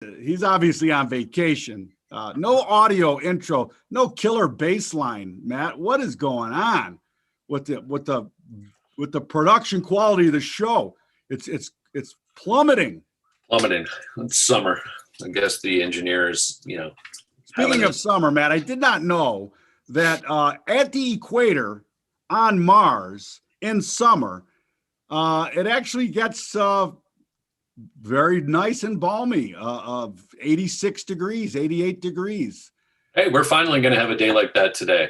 He's obviously on vacation. No audio intro, no killer bass line, Matt. What is going on with the production quality of the show? It's plummeting. Plummeting. It's summer. I guess the engineers, Speaking of summer, Matt, I did not know that at the equator on Mars in summer, it actually gets very nice and balmy of 86 degrees, 88 degrees. Hey, we're finally going to have a day like that today.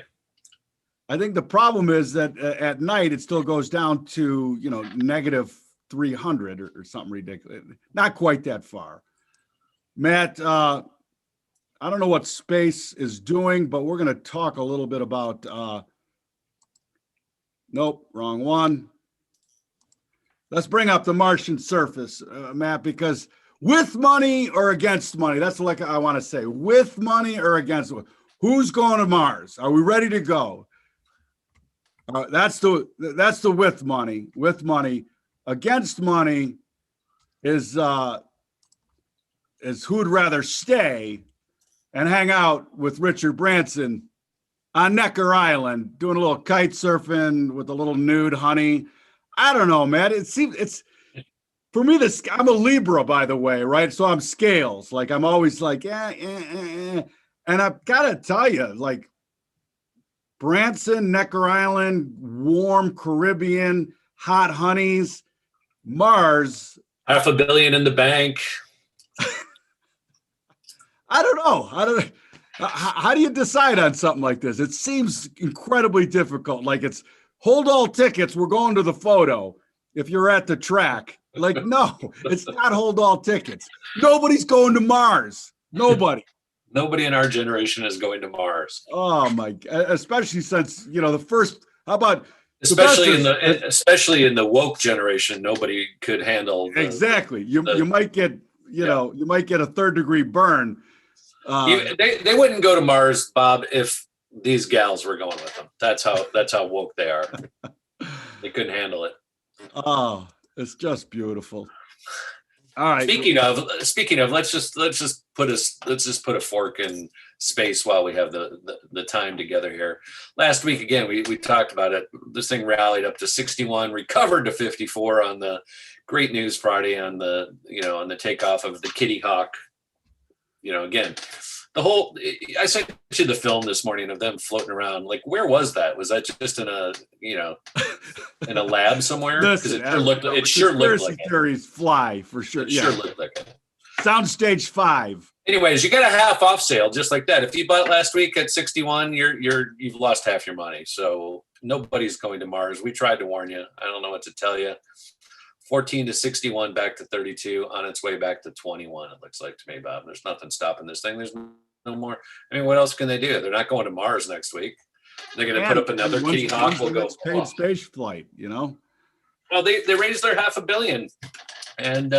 I think the problem is that at night it still goes down to, negative 300 or something ridiculous. Not quite that far. Matt, I don't know what space is doing, but we're going to talk a little bit about, nope, wrong one. Let's bring up the Martian surface, Matt, because with money or against money, that's like I want to say, with money or against, who's going to Mars? Are we ready to go? That's the with money. With money, against money is who'd rather stay and hang out with Richard Branson on Necker Island, doing a little kite surfing with a little nude honey. I don't know, man. It seems it's for me. I'm a Libra, by the way, right? So I'm scales. Like I'm always like, and I've got to tell you, like Branson, Necker Island, warm Caribbean, hot honeys, Mars. $500 million in the bank. I don't know. How do you decide on something like this? It seems incredibly difficult. Like it's hold all tickets. We're going to the photo. If you're at the track, like, no, it's not hold all tickets. Nobody's going to Mars. Nobody. Nobody in our generation is going to Mars. Oh my! Especially since the first. How about especially in the woke generation? Nobody could handle exactly. You might get you might get a third-degree burn. They wouldn't go to Mars, Bob, if these gals were going with them. That's how woke they are. They couldn't handle it. Oh, it's just beautiful. All right. Speaking of, let's just put a fork in space while we have the time together here. Last week again, we talked about it. This thing rallied up to 61, recovered to 54 on the Great News Friday on the takeoff of the Kitty Hawk. Again, I sent you the film this morning of them floating around. Like, where was that? Was that just in a lab somewhere? Because it sure looked like it. Theories fly for sure. It sure looked like it. Soundstage 5. Anyways, you got a half off sale just like that. If you bought last week at 61, you've lost half your money. So nobody's going to Mars. We tried to warn you. I don't know what to tell you. 14 to 61, back to 32, on its way back to 21, it looks like to me, Bob. There's nothing stopping this thing. There's no more. I mean, what else can they do? They're not going to Mars next week. They're going to put up another Kitty Hawk. We'll go paid space flight, Well, they raised their $500 million and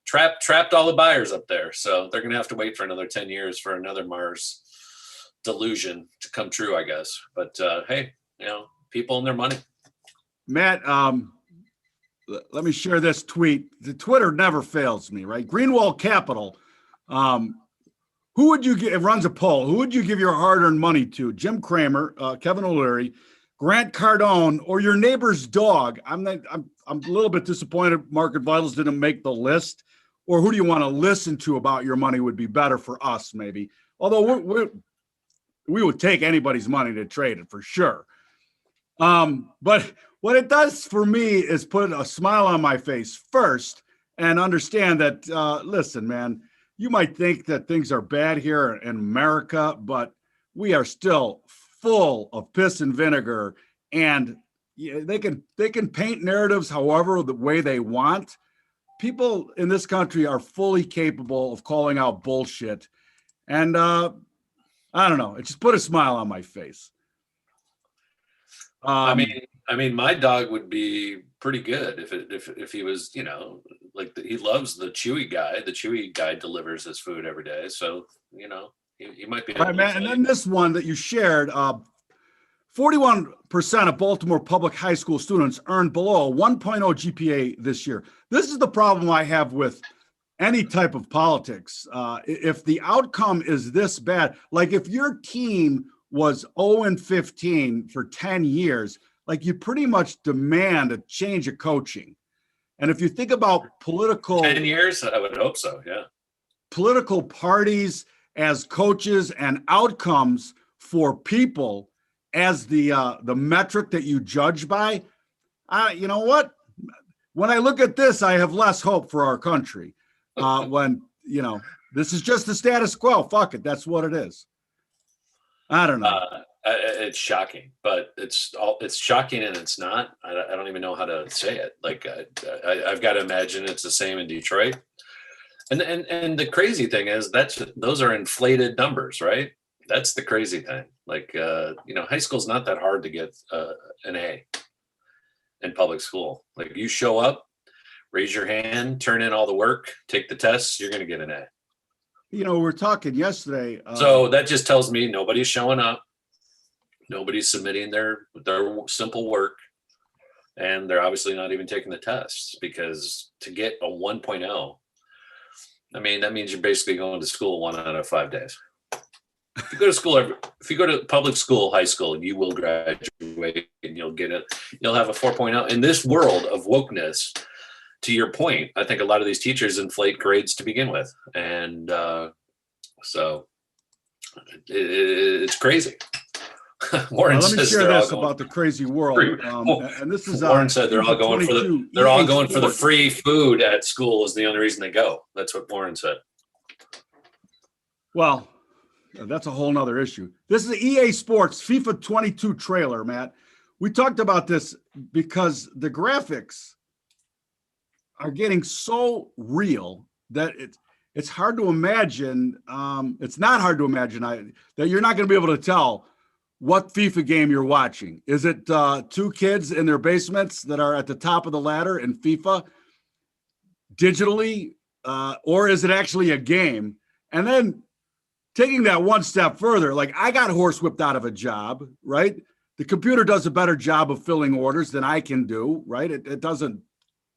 trapped all the buyers up there. So they're going to have to wait for another 10 years for another Mars delusion to come true, I guess. But hey, people and their money. Matt, let me share this tweet. The Twitter never fails me, right? Greenwald Capital. Who would you give? It runs a poll. Who would you give your hard-earned money to? Jim Cramer, Kevin O'Leary, Grant Cardone, or your neighbor's dog? I'm a little bit disappointed Market Vitals didn't make the list. Or who do you want to listen to about your money would be better for us, maybe. Although we would take anybody's money to trade it for sure. But what it does for me is put a smile on my face first and understand that, listen, man, you might think that things are bad here in America, but we are still full of piss and vinegar, and they can paint narratives however the way they want. People in this country are fully capable of calling out bullshit. And I don't know, it just put a smile on my face. I mean, my dog would be pretty good if he was, he loves the Chewy guy. The Chewy guy delivers his food every day, so he might be. All right, man. And then this one that you shared, 41% of Baltimore public high school students earned below a 1.0 GPA this year. This is the problem I have with any type of politics. If the outcome is this bad, like if your team was 0-15 for 10 years, like you pretty much demand a change of coaching. And if you think about 10 years, I would hope so. Yeah. Political parties as coaches and outcomes for people as the metric that you judge by, you know what? When I look at this, I have less hope for our country. When, this is just the status quo. Fuck it. That's what it is. I don't know. It's shocking, but it's shocking and it's not. I don't even know how to say it. Like I've got to imagine it's the same in Detroit. And the crazy thing is those are inflated numbers, right? That's the crazy thing. Like high school's not that hard to get an A in public school. Like you show up, raise your hand, turn in all the work, take the tests, you're going to get an A. We're talking yesterday. So that just tells me nobody's showing up. Nobody's submitting their simple work. And they're obviously not even taking the tests, because to get a 1.0, I mean, that means you're basically going to school 1 out of 5 days. If you go to public school, high school, you will graduate and you'll get it. You'll have a 4.0. In this world of wokeness, to your point, I think a lot of these teachers inflate grades to begin with. And so it's crazy. Warren let me says share this about the crazy world. And this is Warren said they're all going for the free food at school is the only reason they go. That's what Warren said. Well, that's a whole nother issue. This is the EA Sports FIFA 22 trailer, Matt. We talked about this because the graphics are getting so real that it's hard to imagine. It's not hard to imagine that you're not going to be able to tell what FIFA game you're watching. Is it two kids in their basements that are at the top of the ladder in FIFA digitally, or is it actually a game? And then taking that one step further, like I got horsewhipped out of a job, right? The computer does a better job of filling orders than I can do, right? It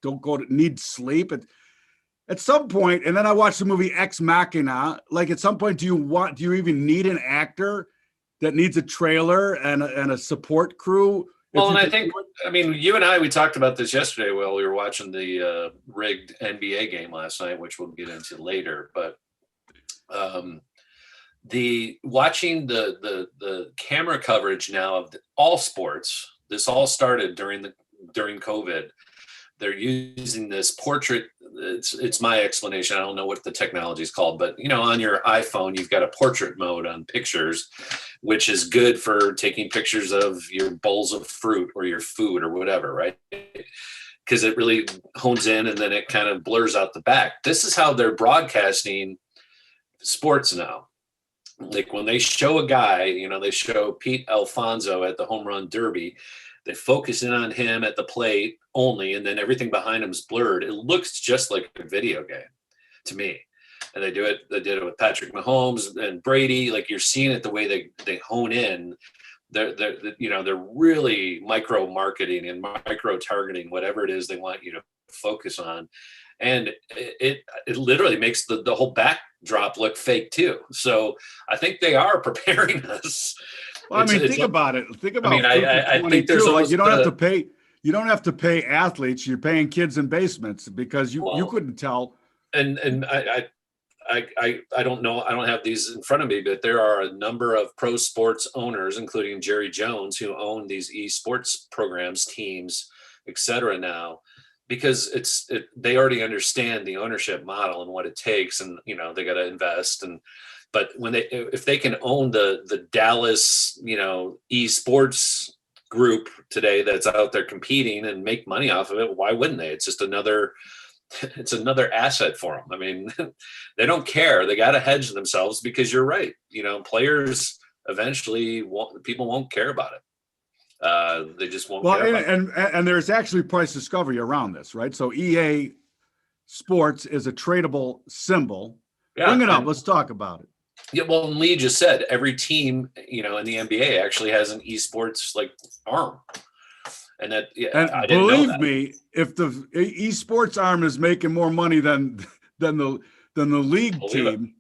don't need sleep. At some point, and then I watched the movie Ex Machina. Like at some point, do you even need an actor that needs a trailer and a support crew? Well, and I mean, you and I, we talked about this yesterday while we were watching the rigged NBA game last night, which we'll get into later. But watching the camera coverage now of all sports, this all started during COVID. They're using this portrait. It's my explanation. I don't know what the technology is called, but on your iPhone, you've got a portrait mode on pictures, which is good for taking pictures of your bowls of fruit or your food or whatever, right? Because it really hones in and then it kind of blurs out the back. This is how they're broadcasting sports now. Like when they show a guy, they show Pete Alfonso at the home run derby. They focus in on him at the plate only, and then everything behind him is blurred. It looks just like a video game to me. And they did it with Patrick Mahomes and Brady. Like you're seeing it the way they hone in. They're really micro marketing and micro targeting whatever it is they want you to focus on. And it literally makes the whole backdrop look fake too. So I think they are preparing us. Well, think about it. Think about. I think there's like you don't have to pay. You don't have to pay athletes. You're paying kids in basements because you couldn't tell. And I don't know. I don't have these in front of me, but there are a number of pro sports owners, including Jerry Jones, who own these esports programs, teams, etc. now, because they already understand the ownership model and what it takes, and they got to invest. But if they can own the Dallas, esports group today that's out there competing and make money off of it, why wouldn't they? It's just another asset for them. I mean, they don't care. They got to hedge themselves because you're right. Players eventually people won't care about it. They just won't care about it. And there's actually price discovery around this, right? So EA Sports is a tradable symbol. Yeah, bring it up. Let's talk about it. Yeah, well, and Lee just said every team, in the NBA actually has an esports arm, and that. Yeah, and I didn't believe know that. Me, if the esports arm is making more money than than the league Believe it. team.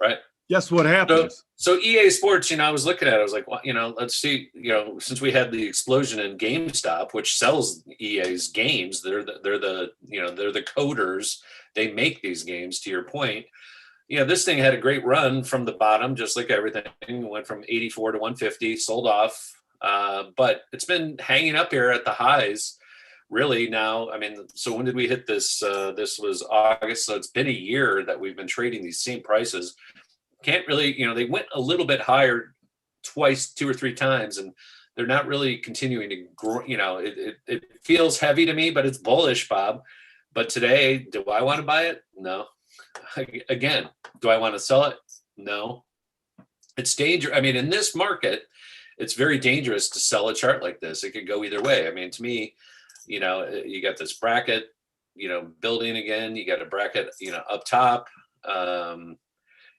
Right. Guess what happens? So EA Sports, I was looking at it, I was like, well, let's see, since we had the explosion in GameStop, which sells EA's games, they're the coders, they make these games, to your point. This thing had a great run from the bottom, just like everything. It went from 84 to 150, sold off. But it's been hanging up here at the highs really now. So when did we hit this? This was August. So it's been a year that we've been trading these same prices. Can't really, they went a little bit higher twice, 2 or 3 times, and they're not really continuing to grow. It feels heavy to me, but it's bullish, Bob. But today, do I want to buy it? No. Again, do I want to sell it? No. It's dangerous. In this market, it's very dangerous to sell a chart like this. It could go either way. To me, you got this bracket, building again. You got a bracket, up top.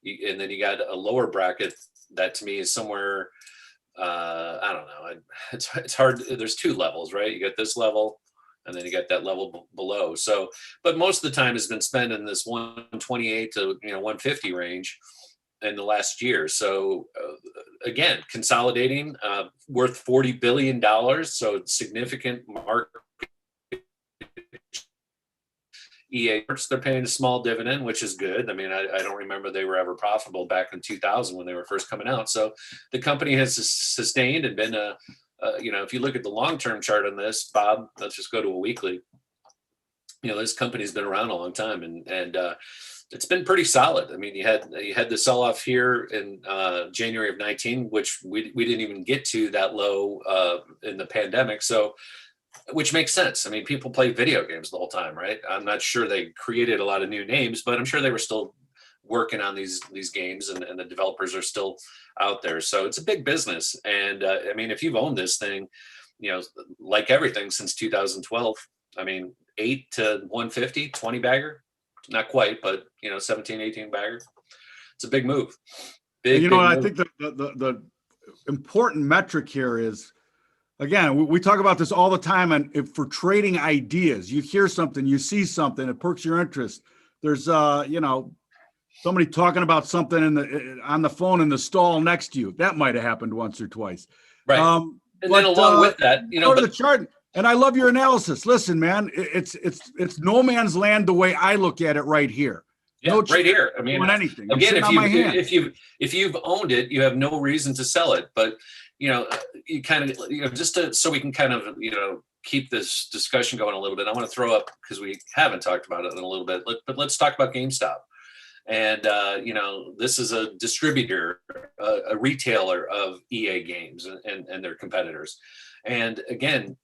And then you got a lower bracket that to me is somewhere, I don't know. It's hard. There's 2 levels, right? You got this level and then you got that level below. So, but most of the time has been spent in this 128 to 150 range in the last year. So again, consolidating, worth $40 billion. So significant market. EA, they're paying a small dividend, which is good. I don't remember they were ever profitable back in 2000 when they were first coming out. So the company has sustained and been if you look at the long-term chart on this, Bob, let's just go to a weekly. This company's been around a long time and it's been pretty solid. You had the sell-off here in January of 19, which we didn't even get to that low in the pandemic. So, which makes sense. People play video games the whole time, right? I'm not sure they created a lot of new names, but I'm sure they were still working on these games and the developers are still out there. So it's a big business. And if you've owned this thing, like everything since 2012, 8 to 150, 20 bagger, not quite, but 17, 18 bagger. It's a big move. Big move. I think the important metric here is, again, we talk about this all the time, and for trading ideas, you hear something, you see something, it perks your interest. There's somebody talking about something on the phone in the stall next to you. That might have happened once or twice. Right. And then along with that, go to the chart. And I love your analysis. Listen, man, it's no man's land the way I look at it right here. Yeah, right here. Anything. Again, if you've owned it, you have no reason to sell it. But you kind of just so we can kind of keep this discussion going a little bit. I want to throw up, because we haven't talked about it in a little bit, but let's talk about GameStop. And this is a distributor, a retailer of EA games and their competitors. And again,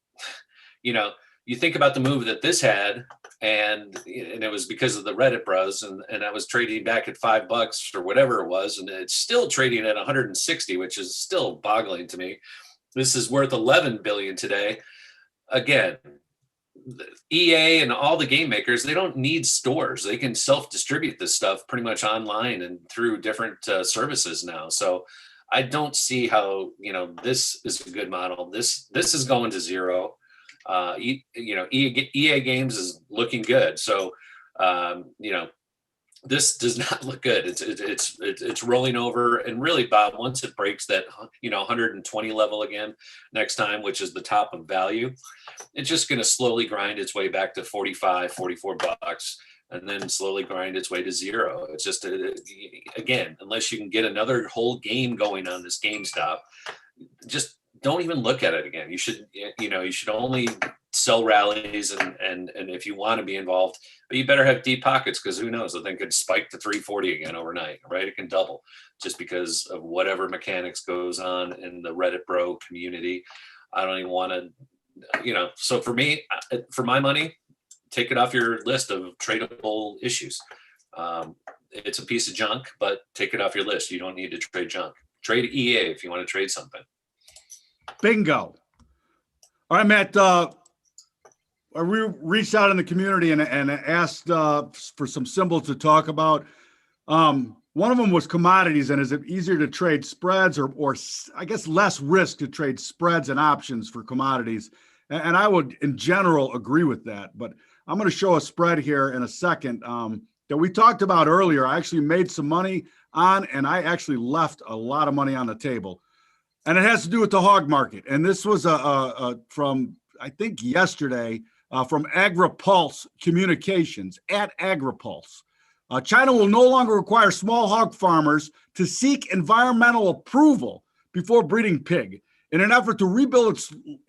you think about the move that this had, and it was because of the Reddit bros, and I was trading back at $5 or whatever it was, and it's still trading at 160, which is still boggling to me. This is worth 11 billion today. Again, EA and all the game makers, they don't need stores. They can self-distribute this stuff pretty much online and through different services now. So I don't see how this is a good model. This is going to zero. EA games is looking good. So, this does not look good. It's rolling over. And really, Bob, once it breaks that, 120 level again next time, which is the top of value, it's just going to slowly grind its way back to 45, 44 bucks, and then slowly grind its way to zero. It's just, again, unless you can get another whole game going on this GameStop, just don't even look at it again. You should only sell rallies and if you want to be involved, but you better have deep pockets, because who knows, the thing could spike to 340 again overnight, right? It can double just because of whatever mechanics goes on in the Reddit bro community. I don't even want to, so for me, for my money, take it off your list of tradable issues. It's a piece of junk, but take it off your list. You don't need to trade junk. Trade EA if you want to trade something. Bingo. All right, Matt, I reached out in the community and asked for some symbols to talk about. One of them was commodities, and is it easier to trade spreads or I guess less risk to trade spreads and options for commodities? And I would, in general, agree with that. But I'm going to show a spread here in a second. that we talked about earlier, I actually made some money on, and I actually left a lot of money on the table. And it has to do with the hog market. And this was from, I think, yesterday, from AgriPulse Communications, at AgriPulse. China will no longer require small hog farmers to seek environmental approval before breeding pig in an effort to rebuild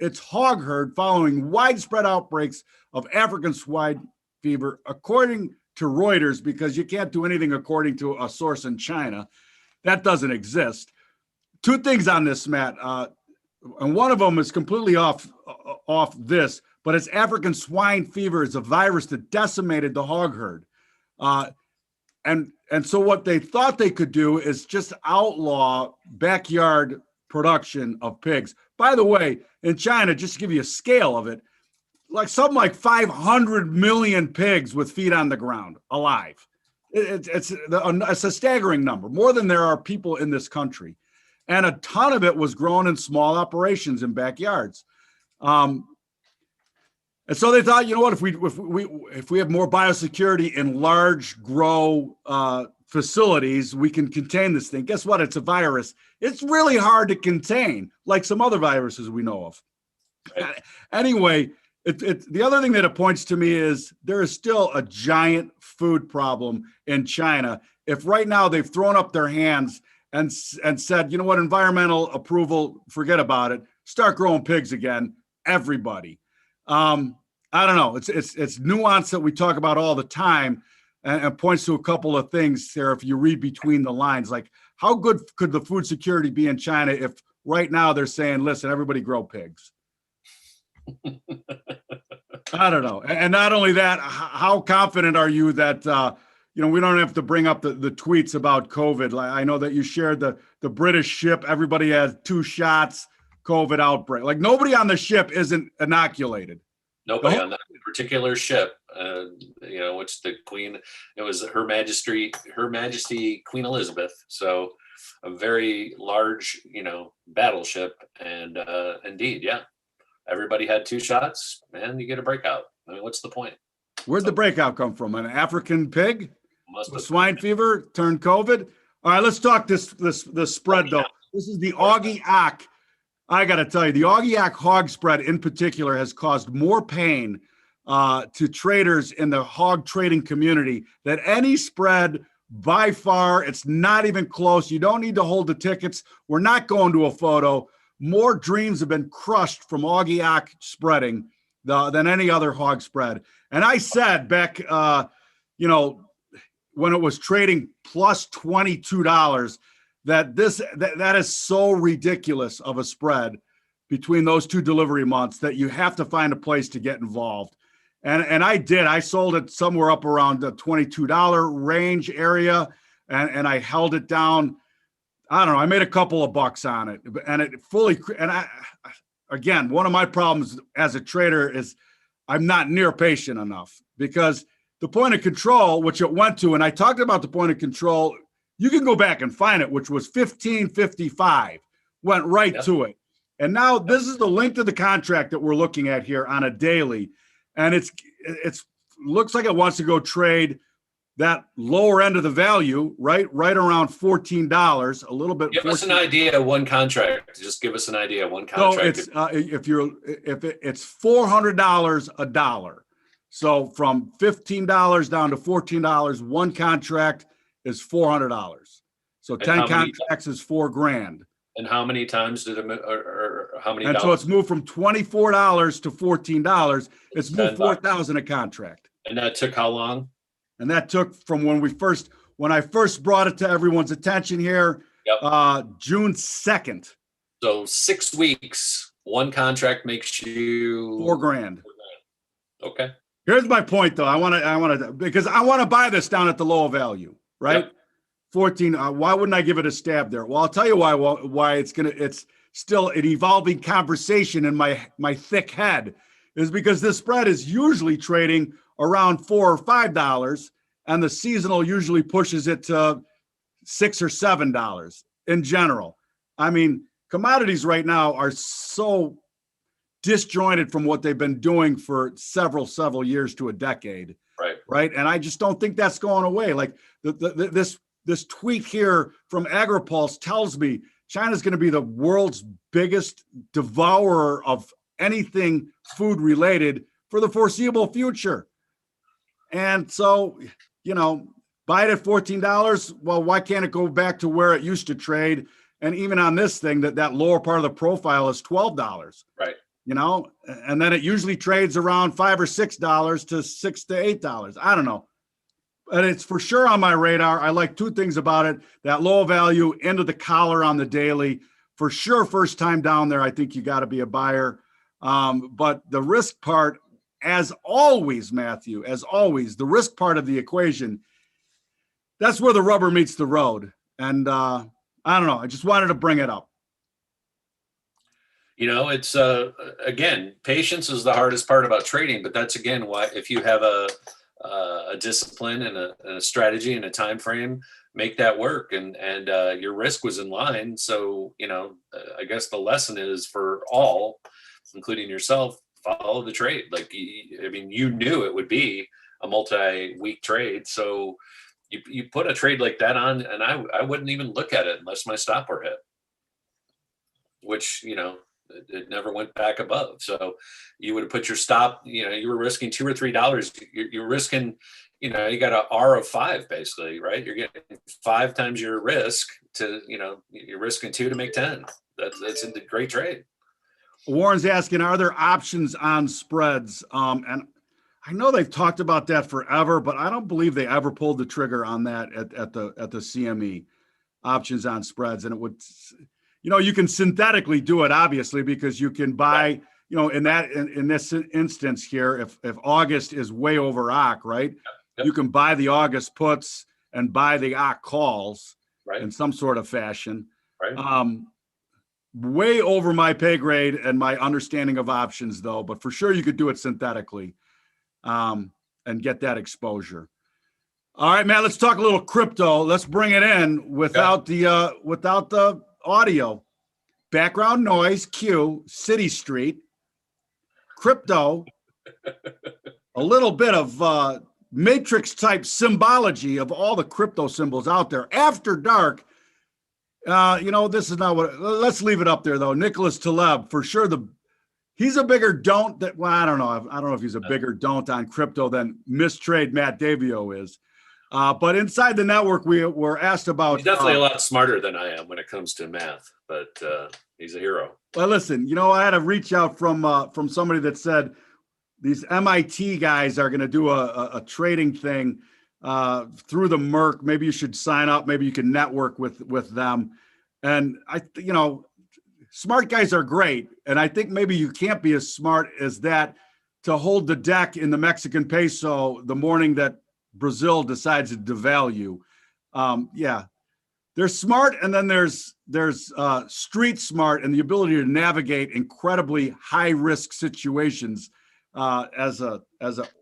its hog herd following widespread outbreaks of African swine fever, according to Reuters, because you can't do anything according to a source in China. That doesn't exist. Two things on this, Matt, and one of them is completely off this, but it's African swine fever is a virus that decimated the hog herd. And so what they thought they could do is just outlaw backyard production of pigs. By the way, in China, just to give you a scale of it, like something like 500 million pigs with feet on the ground alive. It's a staggering number, more than there are people in this country. And a ton of it was grown in small operations in backyards. And so they thought, you know what, if we have more biosecurity in large grow facilities, we can contain this thing. Guess what? It's a virus. It's really hard to contain, like some other viruses we know of. Right. Anyway, the other thing that it points to me is there is still a giant food problem in China. If right now they've thrown up their hands and said, you know what, environmental approval, forget about it, start growing pigs again, everybody. I don't know. It's nuance that we talk about all the time, and points to a couple of things there. If you read between the lines, like how good could the food security be in China if right now they're saying, listen, everybody grow pigs? I don't know. And not only that, how confident are you that, we don't have to bring up the tweets about COVID. I know that you shared the British ship. Everybody has 2 shots, COVID outbreak. Like nobody on the ship isn't inoculated. Nobody on that particular ship, which the Queen, it was Her Majesty Queen Elizabeth. So a very large, battleship. And indeed, yeah, everybody had 2 shots and you get a breakout. I mean, what's the point? Where'd the breakout come from? An African pig? Swine fever turned COVID? All right, let's talk this spread, though. This is the Augie-Ack. I got to tell you, the Augie-Ack hog spread in particular has caused more pain to traders in the hog trading community than any spread by far. It's not even close. You don't need to hold the tickets. We're not going to a photo. More dreams have been crushed from Augie-Ack spreading than any other hog spread. And I said back, when it was trading plus $22, that is so ridiculous of a spread between those 2 delivery months that you have to find a place to get involved. And I did. I sold it somewhere up around the $22 range area, and I held it down. I don't know. I made a couple of bucks on it, and it fully. And again, one of my problems as a trader is I'm not near patient enough, because the point of control, which it went to, and I talked about the point of control, you can go back and find it, which was 1555, went right to it. And now this is the length of the contract that we're looking at here on a daily. And it's looks like it wants to go trade that lower end of the value, right around $14, a little bit. Give us an idea of one contract. Just give us an idea of one contract. So it's $400 a dollar. So from $15 down to $14, one contract is $400. So 10 contracts is $4,000. And how many times did it, or how many? And so it's moved from $24 to $14. It's moved $4,000 a contract. And that took how long? And that took from when I first brought it to everyone's attention here, June 2nd. So 6 weeks, one contract makes you $4,000. Okay. Here's my point, though. I want to because I want to buy this down at the low value, right? Yep. 14. Why wouldn't I give it a stab there? Well, I'll tell you why. Why it's still an evolving conversation in my thick head is because this spread is usually trading around $4 or $5, and the seasonal usually pushes it to $6 or $7 in general. I mean, commodities right now are so disjointed from what they've been doing for several years to a decade. right? And I just don't think that's going away. Like this tweet here from AgriPulse tells me China's going to be the world's biggest devourer of anything food related for the foreseeable future. And so, buy it at $14. Well, why can't it go back to where it used to trade? And even on this thing, that lower part of the profile is $12. Right. And then it usually trades around $5 or $6 to $6 to $8. I don't know. But it's for sure on my radar. I like two things about it: that low value into the collar on the daily. For sure, first time down there, I think you got to be a buyer. But the risk part, as always, Matthew, as always, the risk part of the equation, that's where the rubber meets the road. And I don't know. I just wanted to bring it up. It's again, patience is the hardest part about trading, but that's again why, if you have a discipline and a strategy and a time frame, make that work, and your risk was in line. So I guess the lesson is for all, including yourself, follow the trade. Like, you knew it would be a multi-week trade, so you put a trade like that on, and I wouldn't even look at it unless my stop were hit, which it never went back above. So you would have put your stop, you were risking $2 or $3. You're risking, you got an R of 5 basically, right? You're getting 5 times your risk to, you're risking 2 to make 10. That's a great trade. Warren's asking, are there options on spreads? And I know they've talked about that forever, but I don't believe they ever pulled the trigger on that at the CME, options on spreads. And it would, you can synthetically do it, obviously, because you can buy, in this instance here, if August is way over OC, right? Yep. You can buy the August puts and buy the OC calls, right, in some sort of fashion. Right. Way over my pay grade and my understanding of options, though, but for sure you could do it synthetically, and get that exposure. All right, man, let's talk a little crypto. Let's bring it in without the audio. Background noise, cue, City Street, crypto, a little bit of matrix type symbology of all the crypto symbols out there. After dark, this is not what, let's leave it up there though. Nicholas Taleb, for sure, he's a bigger don't that, well, I don't know if he's a bigger don't on crypto than mistrade Matt Davio is. But inside the network, we were asked about. He's definitely a lot smarter than I am when it comes to math, but he's a hero. Well, listen, I had a reach out from somebody that said these MIT guys are going to do a trading thing through the Merc. Maybe you should sign up. Maybe you can network with them. And smart guys are great. And I think maybe you can't be as smart as that to hold the deck in the Mexican peso the morning that Brazil decides to devalue. They're smart, and then there's street smart and the ability to navigate incredibly high risk situations as a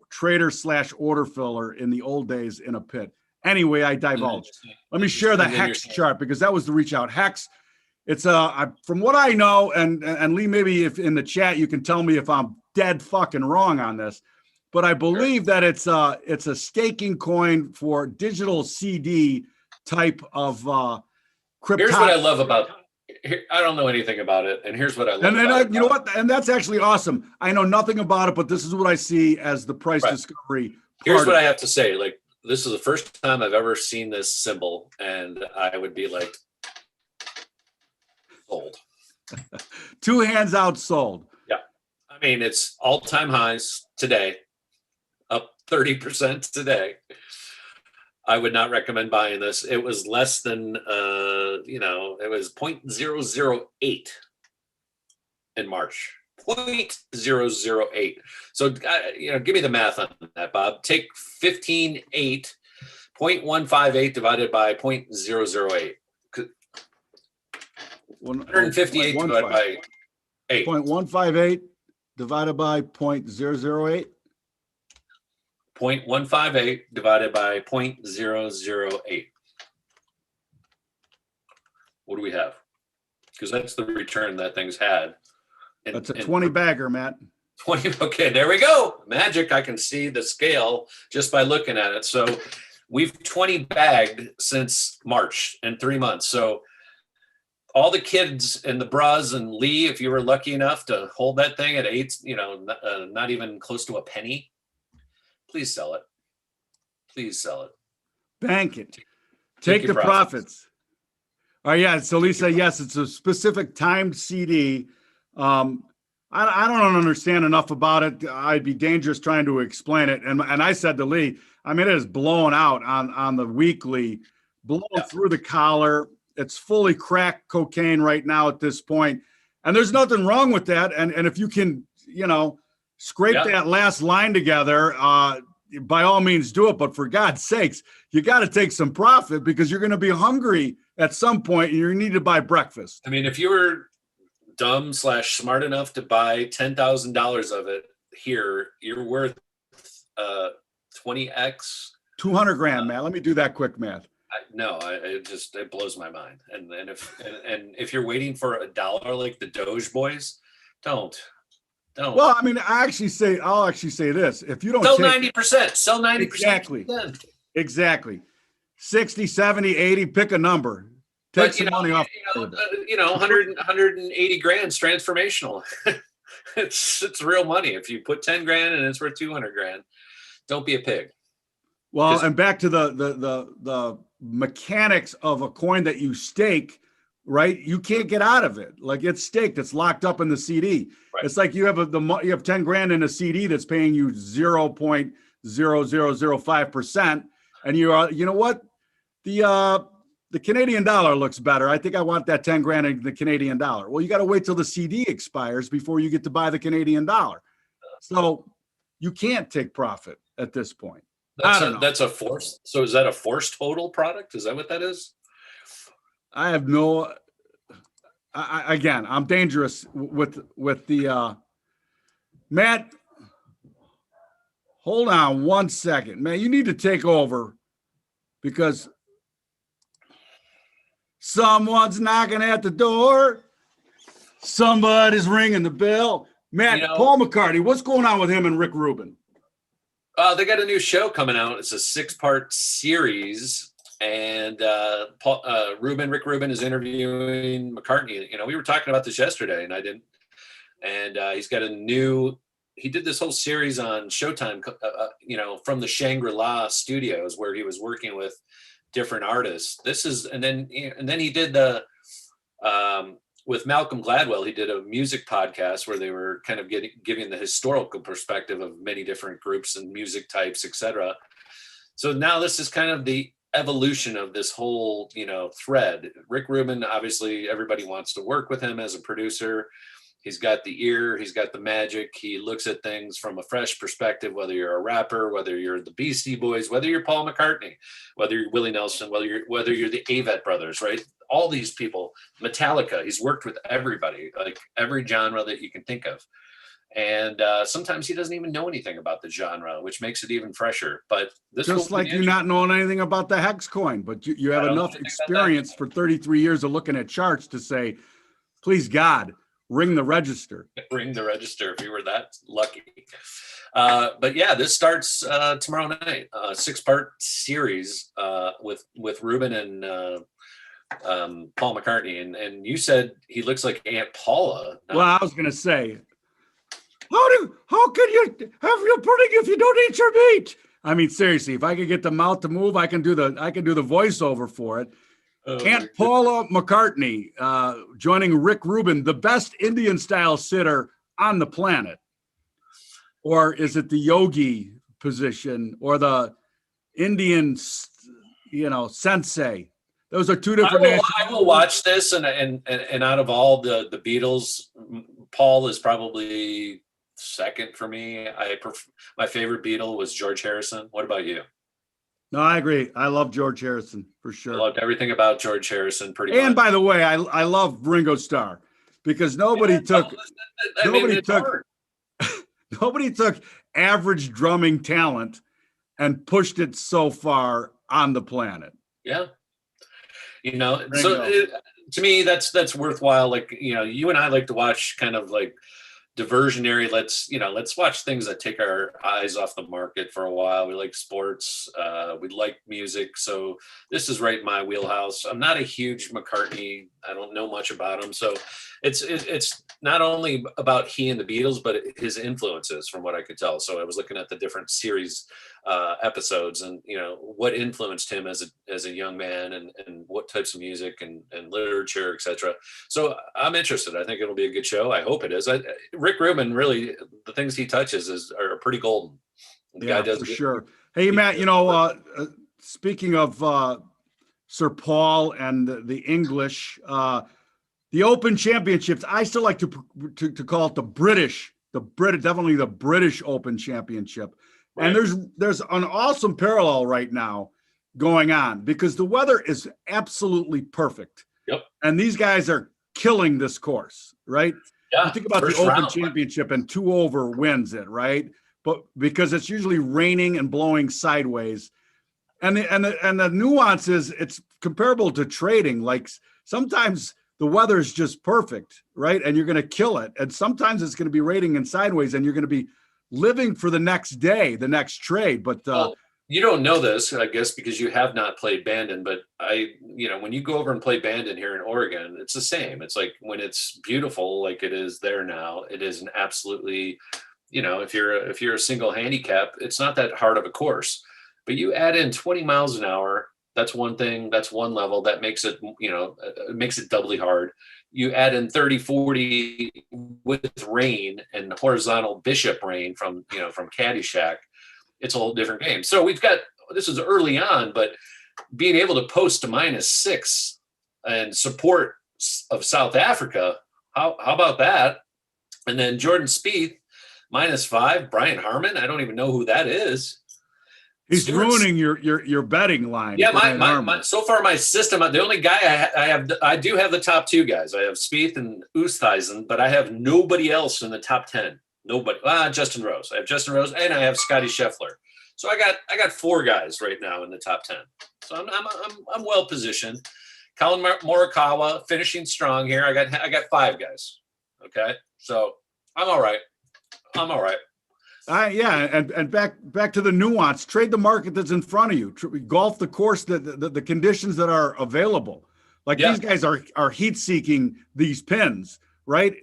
trader / order filler in the old days in a pit. Anyway, I divulged. Let me share the Hex chart, because that was the reach out. Hex, it's from what I know, and Lee, maybe if in the chat you can tell me if I'm dead fucking wrong on this, but I believe that it's a staking coin for digital CD type of crypto. Here's what I love about it. I don't know anything about it, and here's what I love. And you know what? And that's actually awesome. I know nothing about it, but this is what I see as the price discovery. Here's what I have to say. Like, this is the first time I've ever seen this symbol, and I would be like, sold. 2 hands out, sold. Yeah. I mean, it's all-time highs today, up 30% today. I would not recommend buying this. It was less than, it was 0.008 in March. 0.008. So, give me the math on that, Bob. Take 15.8, 0.158 divided by 0.008. 158 divided by 8. 0.158 divided by 0.008. 0.158 divided by 0.008. What do we have? Because that's the return that thing's had. That's a 20 bagger, Matt. 20. Okay, there we go. Magic. I can see the scale just by looking at it. So we've 20 bagged since March in 3 months. So all the kids and the bras and Lee, if you were lucky enough to hold that thing at 8, not even close to a penny, please sell it. Please sell it. Bank it. Take the profits. Oh yeah. So Lisa, yes, it's a specific timed CD. I don't understand enough about it. I'd be dangerous trying to explain it. And I said to Lee, I mean, it is blown out on the weekly, blown through the collar. It's fully crack cocaine right now at this point. And there's nothing wrong with that. And if you can, scrape that last line together, by all means do it. But for God's sakes, you got to take some profit because you're going to be hungry at some point and you need to buy breakfast. I mean, if you were dumb / smart enough to buy $10,000 of it here, you're worth 20x. 200 grand, Matt. Let me do that quick math. It blows my mind. And if you're waiting for $1 like the Doge boys, don't. Well, I mean, I'll actually say this: if you don't sell 90%, sell 90%. Exactly. 60, 70, 80, pick a number. Take some money off. 180 grand's transformational. it's real money. If you put 10 grand and it's worth 200 grand, don't be a pig. Well, and back to the mechanics of a coin that you stake, right? You can't get out of it. Like it's staked, it's locked up in the CD. Right. It's like you have 10 grand in a CD that's paying you 0.0005%, and you know what? The Canadian dollar looks better. I think I want that 10 grand in the Canadian dollar. Well, you got to wait till the CD expires before you get to buy the Canadian dollar. So you can't take profit at this point. That's a forced. So is that a forced total product? Is that what that is? I have no. Again, I'm dangerous with the Matt. Hold on 1 second, man. You need to take over because someone's knocking at the door. Somebody's ringing the bell. Matt, Paul McCartney, what's going on with him and Rick Rubin? They got a new show coming out. It's a 6-part series, and Rick Rubin is interviewing McCartney. We were talking about this yesterday, and I didn't. And he's got he did this whole series on Showtime, from the Shangri-La studios where he was working with different artists. And then he did with Malcolm Gladwell, he did a music podcast where they were kind of giving the historical perspective of many different groups and music types, etc. So now this is kind of the evolution of this whole, thread. Rick Rubin, obviously everybody wants to work with him as a producer. He's got the ear, he's got the magic. He looks at things from a fresh perspective, whether you're a rapper, whether you're the Beastie Boys, whether you're Paul McCartney, whether you're Willie Nelson, whether you're the Avett Brothers, right? All these people, Metallica, he's worked with everybody, like every genre that you can think of. And sometimes he doesn't even know anything about the genre, which makes it even fresher. But this just like you not knowing anything about the hex coin, but you have enough experience for 33 years of looking at charts to say, please God, ring the register. Ring the register if you were that lucky. But yeah, this starts tomorrow night. 6-part series with Rubin and Paul McCartney. And you said he looks like Aunt Paula. Well, I was going to say, how can you have your pudding if you don't eat your meat? I mean, seriously, if I could get the mouth to move, I can do the voiceover for it. Aunt Paula McCartney joining Rick Rubin, the best Indian style sitter on the planet. Or is it the yogi position or the Indian, sensei? Those are two different. I will watch this, and out of all the Beatles, Paul is probably second for me. My favorite Beatle was George Harrison. What about you? No, I agree. I love George Harrison for sure. I loved everything about George Harrison pretty much. And by the way, I love Ringo Starr because nobody took average drumming talent and pushed it so far on the planet. Yeah. To me, that's worthwhile. Like, you and I like to watch kind of like diversionary. Let's watch things that take our eyes off the market for a while. We like sports, we like music, so this is right in my wheelhouse. I'm not a huge McCartney. I don't know much about him, so it's not only about he and the Beatles, but his influences, from what I could tell. So I was looking at the different series episodes, and what influenced him as a young man, and what types of music and literature, etc. So I'm interested. I think it'll be a good show. I hope it is. Rick Rubin, really, the things he touches are pretty golden. The guy does for sure. Hey, Matt, speaking of Sir Paul and the English, the Open Championships, I still like to call it definitely the British Open Championship. Right. And there's an awesome parallel right now going on because the weather is absolutely perfect. Yep. And these guys are killing this course, right? Yeah. You think about the Open Championship, and 2 over wins it, right? But because it's usually raining and blowing sideways. And the nuance is it's comparable to trading. Like sometimes the weather is just perfect, right? And you're going to kill it. And sometimes it's going to be raining and sideways, and you're going to be living for the next day, the next trade. But you don't know this, I guess, because you have not played Bandon. But when you go over and play Bandon here in Oregon, it's the same. It's like when it's beautiful, like it is there now, it is an absolutely, if you're a single handicap, it's not that hard of a course. But you add in 20 miles an hour. That's one thing. That's one level that makes it, it makes it doubly hard. You add in 30, 40 with rain and horizontal bishop rain from Caddyshack. It's a whole different game. So this is early on, but being able to post to -6 and support of South Africa, how about that? And then Jordan Spieth, -5, Brian Harmon. I don't even know who that is. He's ruining your betting line. Yeah, my so far my system. The only guy I do have the top 2 guys. I have Spieth and Oosthuizen, but I have nobody else in the top 10. Nobody. Justin Rose. I have Justin Rose, and I have Scotty Scheffler. So I got 4 guys right now in the top 10. So I'm well positioned. Colin Morikawa finishing strong here. I got 5 guys. Okay, so I'm all right. And back to the nuance. Trade the market that's in front of you. Golf the course the conditions that are available. Like these guys are heat seeking these pins, right?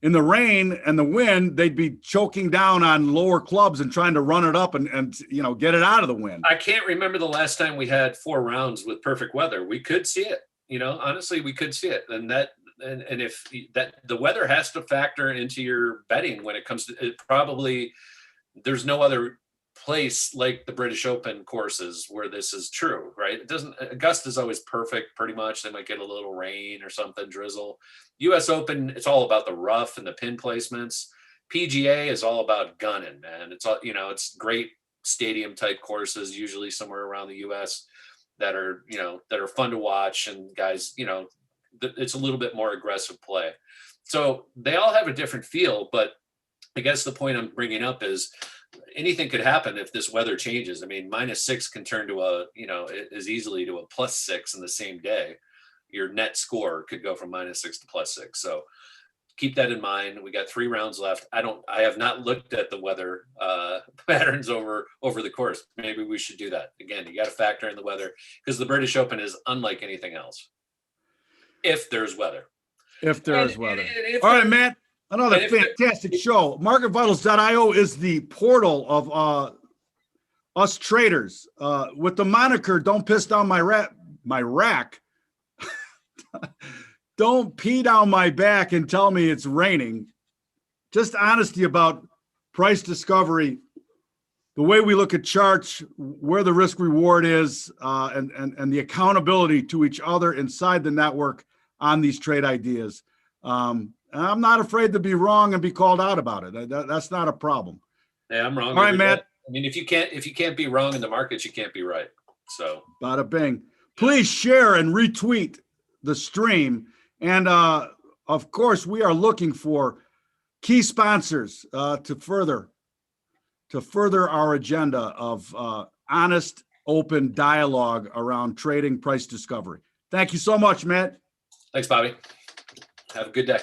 In the rain and the wind, they'd be choking down on lower clubs and trying to run it up and get it out of the wind. I can't remember the last time we had 4 rounds with perfect weather. We could see it. Honestly, we could see it. And if the weather has to factor into your betting when it comes to it, probably. There's no other place like the British Open courses where this is true, right? Augusta's always perfect, pretty much. They might get a little rain or something, drizzle. US Open, it's all about the rough and the pin placements. PGA is all about gunning, man. It's all, it's great stadium type courses, usually somewhere around the US that are fun to watch, and guys, it's a little bit more aggressive play. So they all have a different feel, but I guess the point I'm bringing up is anything could happen if this weather changes. I mean, -6 can turn to as easily to a +6 in the same day. Your net score could go from -6 to +6. So keep that in mind. We got 3 rounds left. I have not looked at the weather patterns over the course. Maybe we should do that. Again, you got to factor in the weather because the British Open is unlike anything else. If there's weather. All right, Matt. Another fantastic show. MarketVitals.io is the portal of us traders. With the moniker, don't piss down my rack. Don't pee down my back and tell me it's raining. Just honesty about price discovery, the way we look at charts, where the risk reward is, and the accountability to each other inside the network on these trade ideas. I'm not afraid to be wrong and be called out about it. That's not a problem. Yeah, I'm wrong. All right, Matt. I mean, if you can't be wrong in the markets, you can't be right. So bada bing. Please share and retweet the stream. And of course, we are looking for key sponsors to further our agenda of honest, open dialogue around trading price discovery. Thank you so much, Matt. Thanks, Bobby. Have a good day.